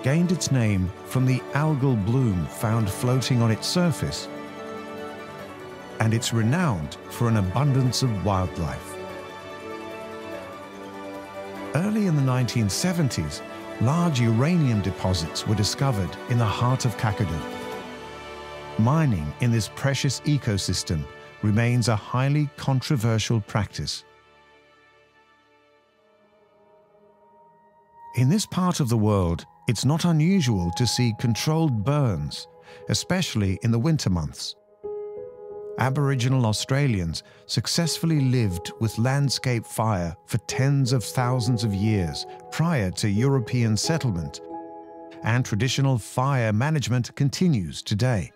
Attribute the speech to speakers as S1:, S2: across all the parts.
S1: gained its name from the algal bloom found floating on its surface, and it's renowned for an abundance of wildlife. Early in the 1970s, large uranium deposits were discovered in the heart of Kakadu. Mining in this precious ecosystem remains a highly controversial practice. In this part of the world, it's not unusual to see controlled burns, especially in the winter months. Aboriginal Australians successfully lived with landscape fire for tens of thousands of years prior to European settlement, and traditional fire management continues today.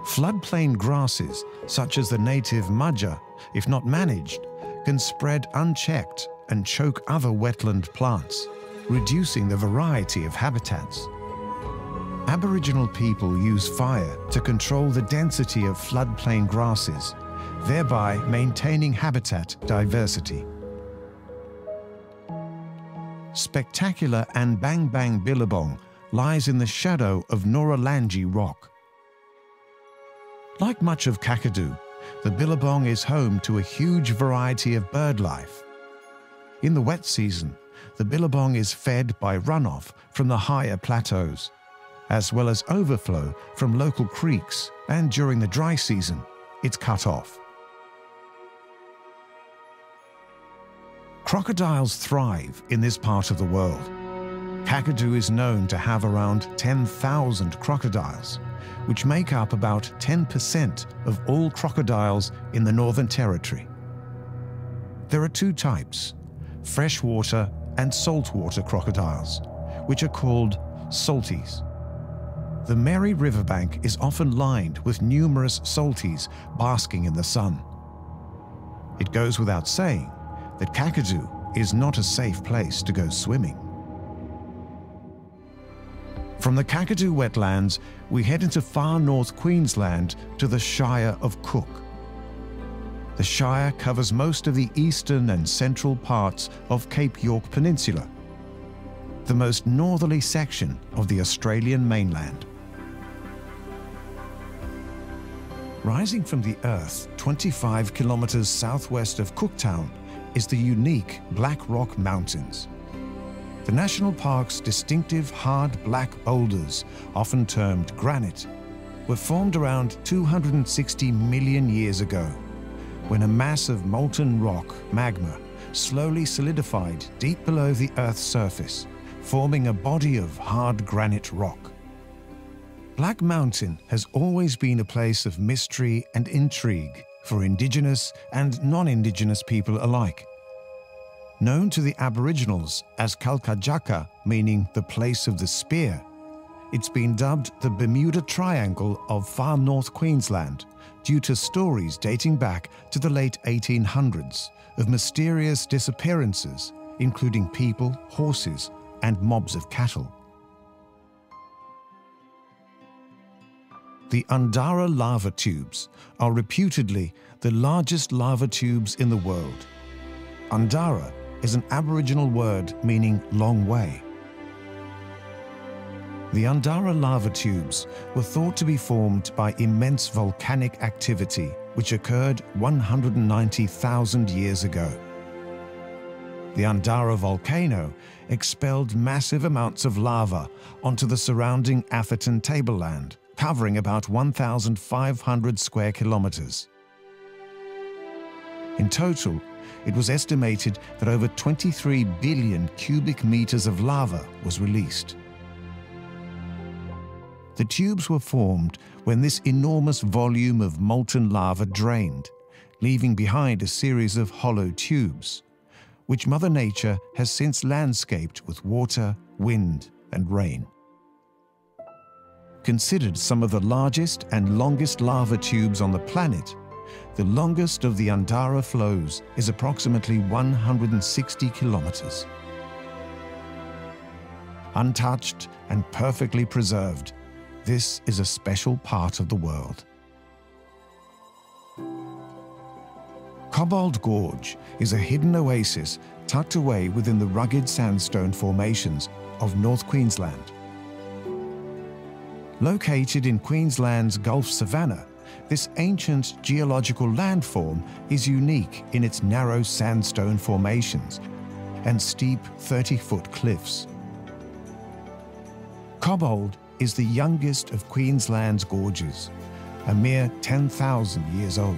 S1: Floodplain grasses, such as the native mudger, if not managed, can spread unchecked and choke other wetland plants, reducing the variety of habitats. Aboriginal people use fire to control the density of floodplain grasses, thereby maintaining habitat diversity. Spectacular Anbang Bang Billabong lies in the shadow of Noralangi Rock. Like much of Kakadu, the Billabong is home to a huge variety of bird life. In the wet season, the Billabong is fed by runoff from the higher plateaus, as well as overflow from local creeks, and during the dry season, it's cut off. Crocodiles thrive in this part of the world. Kakadu is known to have around 10,000 crocodiles, which make up about 10% of all crocodiles in the Northern Territory. There are two types, freshwater and saltwater crocodiles, which are called salties. The Mary Riverbank is often lined with numerous salties basking in the sun. It goes without saying that Kakadu is not a safe place to go swimming. From the Kakadu wetlands, we head into far north Queensland to the Shire of Cook. The Shire covers most of the eastern and central parts of Cape York Peninsula, the most northerly section of the Australian mainland. Rising from the earth 25 kilometers southwest of Cooktown is the unique Black Rock Mountains. The national park's distinctive hard black boulders, often termed granite, were formed around 260 million years ago, when a mass of molten rock, magma, slowly solidified deep below the Earth's surface, forming a body of hard granite rock. Black Mountain has always been a place of mystery and intrigue for Indigenous and non-Indigenous people alike. Known to the Aboriginals as Kalkajaka, meaning the place of the spear, it's been dubbed the Bermuda Triangle of far north Queensland due to stories dating back to the late 1800s of mysterious disappearances, including people, horses, and mobs of cattle. The Undara lava tubes are reputedly the largest lava tubes in the world. Undara is an Aboriginal word meaning long way. The Undara lava tubes were thought to be formed by immense volcanic activity which occurred 190,000 years ago. The Undara volcano expelled massive amounts of lava onto the surrounding Atherton tableland, covering about 1,500 square kilometers. In total, it was estimated that over 23 billion cubic meters of lava was released. The tubes were formed when this enormous volume of molten lava drained, leaving behind a series of hollow tubes, which Mother Nature has since landscaped with water, wind, and rain. Considered some of the largest and longest lava tubes on the planet, the longest of the Undara flows is approximately 160 kilometers. Untouched and perfectly preserved, this is a special part of the world. Cobalt Gorge is a hidden oasis tucked away within the rugged sandstone formations of North Queensland. Located in Queensland's Gulf Savannah, this ancient geological landform is unique in its narrow sandstone formations and steep 30-foot cliffs. Cobbold is the youngest of Queensland's gorges, a mere 10,000 years old.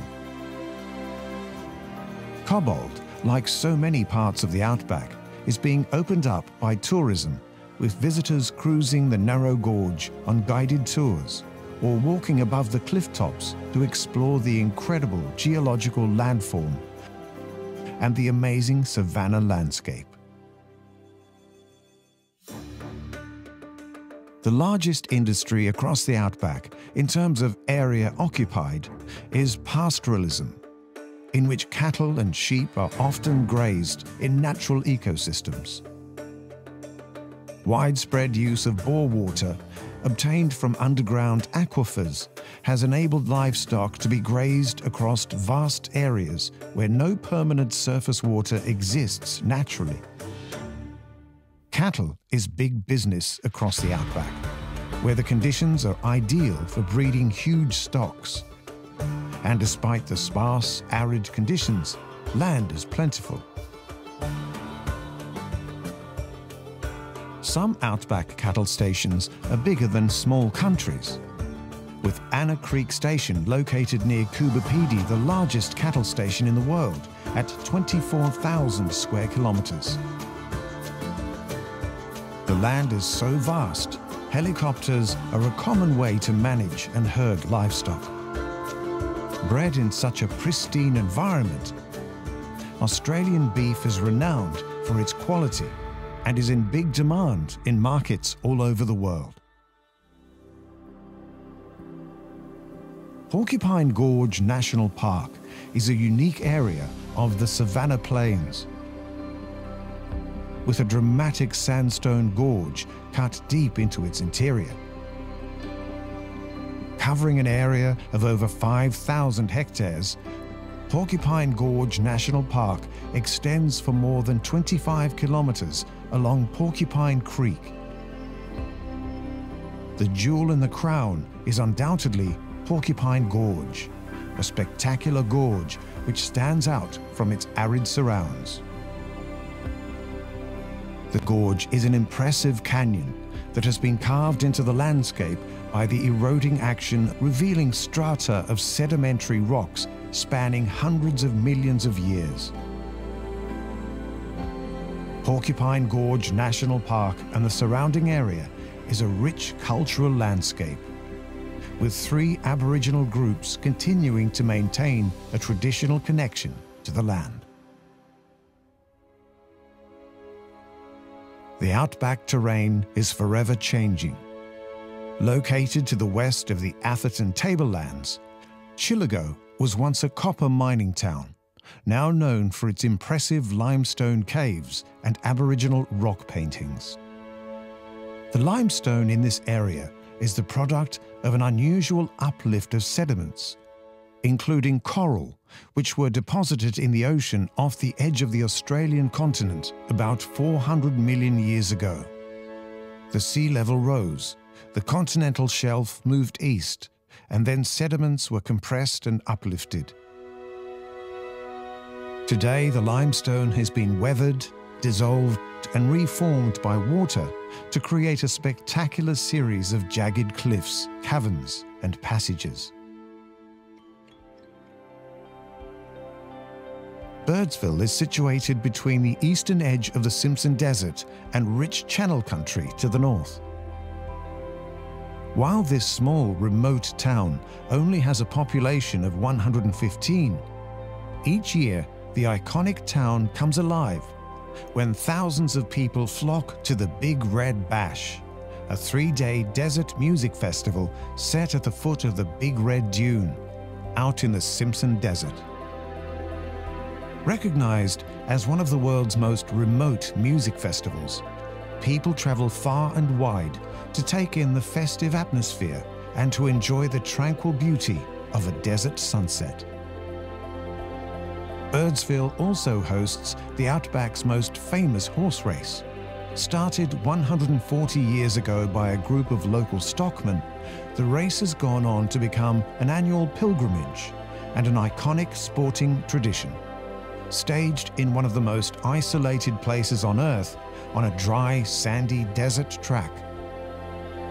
S1: Cobbold, like so many parts of the outback, is being opened up by tourism, with visitors cruising the narrow gorge on guided tours or walking above the cliff tops to explore the incredible geological landform and the amazing savanna landscape. The largest industry across the outback in terms of area occupied is pastoralism, in which cattle and sheep are often grazed in natural ecosystems. Widespread use of bore water obtained from underground aquifers has enabled livestock to be grazed across vast areas where no permanent surface water exists naturally. Cattle is big business across the outback, where the conditions are ideal for breeding huge stocks. And despite the sparse, arid conditions, land is plentiful. Some outback cattle stations are bigger than small countries, with Anna Creek Station located near Kubapidi, the largest cattle station in the world, at 24,000 square kilometers. The land is so vast, helicopters are a common way to manage and herd livestock. Bred in such a pristine environment, Australian beef is renowned for its quality and is in big demand in markets all over the world. Porcupine Gorge National Park is a unique area of the Savannah Plains, with a dramatic sandstone gorge cut deep into its interior. Covering an area of over 5,000 hectares, Porcupine Gorge National Park extends for more than 25 kilometers along Porcupine Creek. The jewel in the crown is undoubtedly Porcupine Gorge, a spectacular gorge which stands out from its arid surrounds. The gorge is an impressive canyon that has been carved into the landscape by the eroding action, revealing strata of sedimentary rocks spanning hundreds of millions of years. Porcupine Gorge National Park and the surrounding area is a rich cultural landscape, with 3 Aboriginal groups continuing to maintain a traditional connection to the land. The outback terrain is forever changing. Located to the west of the Atherton Tablelands, Chillagoe was once a copper mining town, now known for its impressive limestone caves and Aboriginal rock paintings. The limestone in this area is the product of an unusual uplift of sediments, including coral, which were deposited in the ocean off the edge of the Australian continent about 400 million years ago. The sea level rose, the continental shelf moved east, and then sediments were compressed and uplifted. Today, the limestone has been weathered, dissolved, and reformed by water to create a spectacular series of jagged cliffs, caverns, and passages. Birdsville is situated between the eastern edge of the Simpson Desert and rich Channel Country to the north. While this small, remote town only has a population of 115, each year the iconic town comes alive when thousands of people flock to the Big Red Bash, a 3-day desert music festival set at the foot of the Big Red Dune, out in the Simpson Desert. Recognized as one of the world's most remote music festivals, people travel far and wide to take in the festive atmosphere and to enjoy the tranquil beauty of a desert sunset. Birdsville also hosts the Outback's most famous horse race, Started 140 years ago by a group of local stockmen, the race has gone on to become an annual pilgrimage and an iconic sporting tradition. Staged in one of the most isolated places on Earth, on a dry, sandy desert track,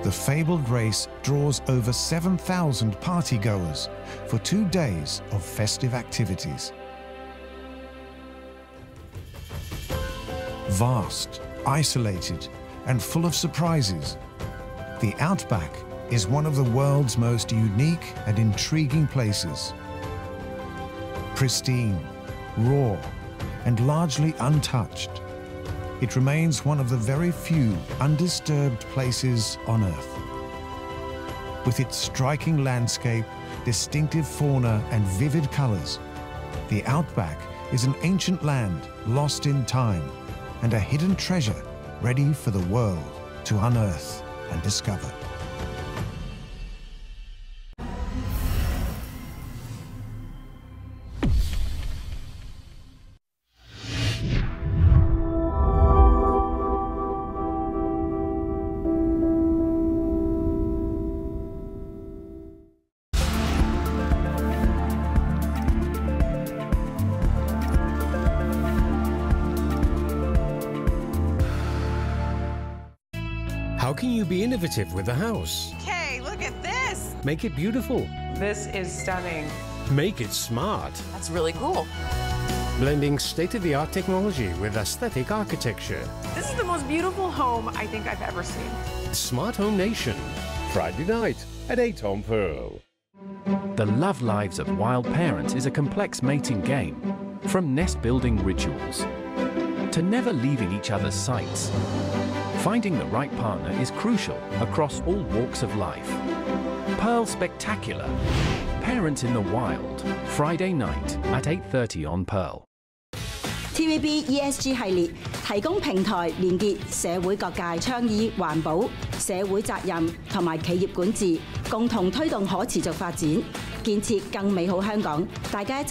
S1: the fabled race draws over 7,000 partygoers for 2 days of festive activities. Vast, isolated, and full of surprises, the Outback is one of the world's most unique and intriguing places. Pristine, raw, and largely untouched, it remains one of the very few undisturbed places on Earth. With its striking landscape, distinctive fauna, and vivid colors, the Outback is an ancient land lost in time and a hidden treasure ready for the world to unearth and discover.
S2: How can you be innovative with a house?
S3: Okay, look at this.
S2: Make it beautiful.
S3: This is stunning.
S2: Make it smart.
S3: That's really cool.
S2: Blending state-of-the-art technology with aesthetic architecture.
S3: This is the most beautiful home I think I've ever seen.
S2: Smart Home Nation. Friday night at 8 on Pearl.
S4: The love lives of wild parents is a complex mating game, from nest-building rituals to never leaving each other's sights. Finding the right partner is crucial across all walks of life. Pearl Spectacular. Parents in the Wild. Friday night at 8:30 on Pearl.
S5: TVB ESG 系列提供平台連結社會各界，倡議環保、社會責任同埋企業管治，共同推動可持續發展，建設更美好香港。大家一齊